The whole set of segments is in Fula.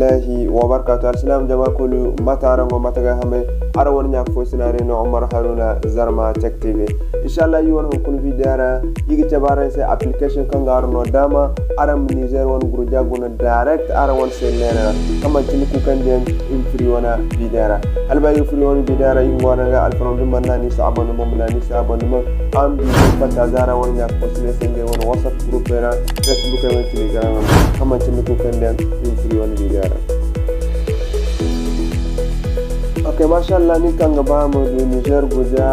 warahmatullahi wabarakatuh. Al-salam jama kulu matarango mataga hame arawan nya fo sinare no Omar Haruna Zarma Tech TV. Inshallah yi won kun vidara yigi tabara se application kan garu no dama aram Niger won gruja guna direct arawan se lena kama tin ku kan den in free wana vidara alba yi free won vidara yi wona ga alfaron dum manani sa abon mo manani sa abon mo am bi fata zara won nya ko sene senge won WhatsApp group era Facebook e Telegram kama tin ku kan den in free wana vidara. Okay, mashallah ni kan gaba mu da Niger guja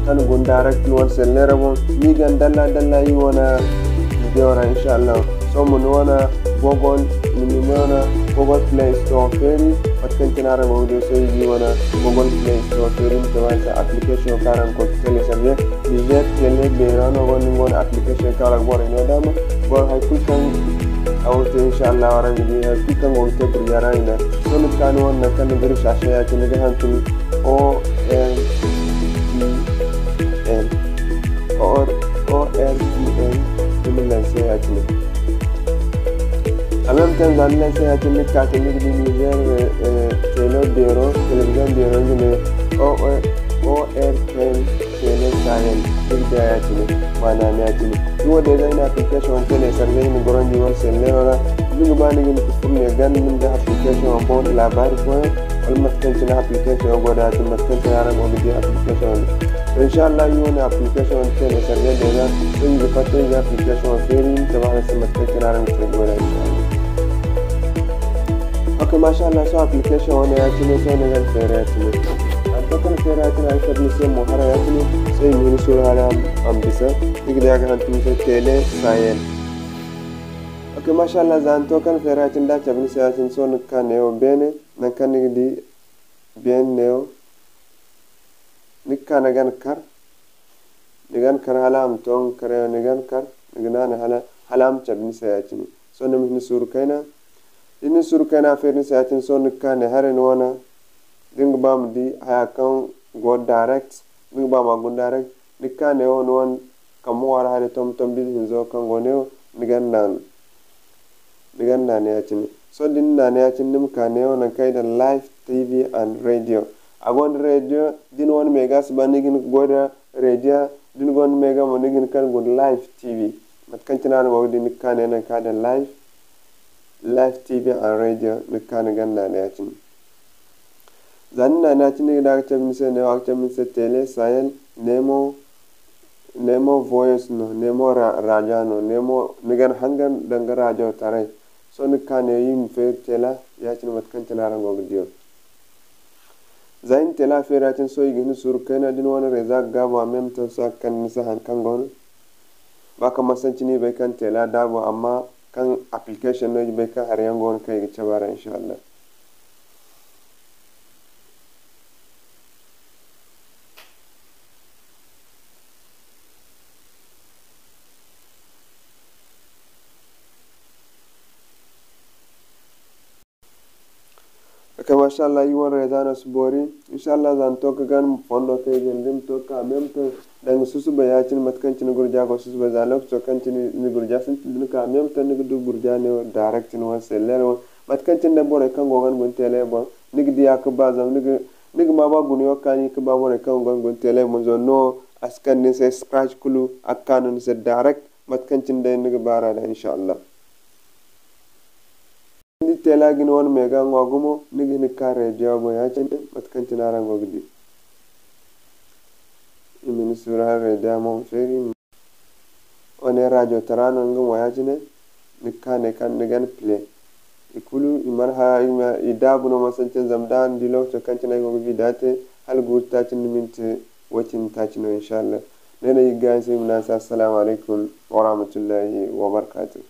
kan gun direct won sellera mo ni gan dalla yi wona vidara inshallah. So mun wona Google ni wona Google Play Store feri patkan tinara mo do so yi wona Google Play Store feri to wasa application karan ko tele sabye Niger tele berano won application karan bore no dama bor hay kulkan awto inshallah waran di hay kulkan won to burjara ina so ni kan won kan bir shasha ya tin ga hantu O N E N or O R E N tumilan se ya tin en même temps dans les activités catholiques du Niger télévision bureau ne ORTN télé Sahel il y a tini wana ne tini yo de na application télé serveur ni goron di won sellera ni bani ni ko ne gan min da application bon la bar point al maskan tini application goda tin maskan tara mo di application inshallah yo na application télé serveur de na ni ko fatte ya application ferin tabana se maskan tara ni goda inshallah. Okay, mashallah, so application on the actually so negan ferretini. And token ferretini I said me say mohara actually so in surah ambisa. Igda ga hantu se tele Sahel. Okay, mashallah, zan token ferretini da chabni say asin so nkaneo bene nankan igdi bien neo nikka nagan kar halam ton kare nagan kar nagana halam chabni say actually so nemni sur kaina ini surkana ferni satin son kan haren wana ding bam di haya kan go direct ding bam go direct dikane on kam wara hare tom bi hinzo kan go ne nigan nan ya tin so din nan ya tin nim kan ne on kai da live TV and radio agon radio din won megas banigin go da radio din gon mega mo nigin kan go live TV mat kan tinan wo din kan ne ka da live TV and radio nikana ganna ne yatin zanna na tin da ta mise ne wa ta mise tele Sahel nemo voice no nemo raja no nemo nigan hangan danga raja tare so nikane yim fe tela yatin matkan tana rango gidiyo zain tela fe ratin so yigini sur kana din wona reza gaba mem to sa kan nisa hankan gon baka masanci ne bai kan tela dabo amma kan application no be ka har yango kai ga tabara inshallah. Okay, mashallah you want redana subori inshallah zan to ka gan fondo kai gendim to ka mem to dan susu bayatin matkan tin gurja ko susu bazalok to kan tin ni gurja sin tin ka mem tan ni du gurja ne direct no seller matkan tin da bore kan gogan gun tele bon ni gidi yak bazam ni ma ba gun yo kan ni ka ba bore kan gun tele mo zo no askan ni se scratch kulu akkan ni se direct matkan tin da ni bara da inshallah ni tela gin won mega ngogumo ni gini ka radio bo ya tin matkan tin ara ngogdi imini sura radio mon feri one radio tarano ngum wayajine nikane kan negan play ikulu imar ha ima idabu no masanten zamdan dilo to kantina go vidate hal gurta tin minti watin tachino inshallah nene yigan sai munasa assalamu alaikum wa rahmatullahi wa barakatuh.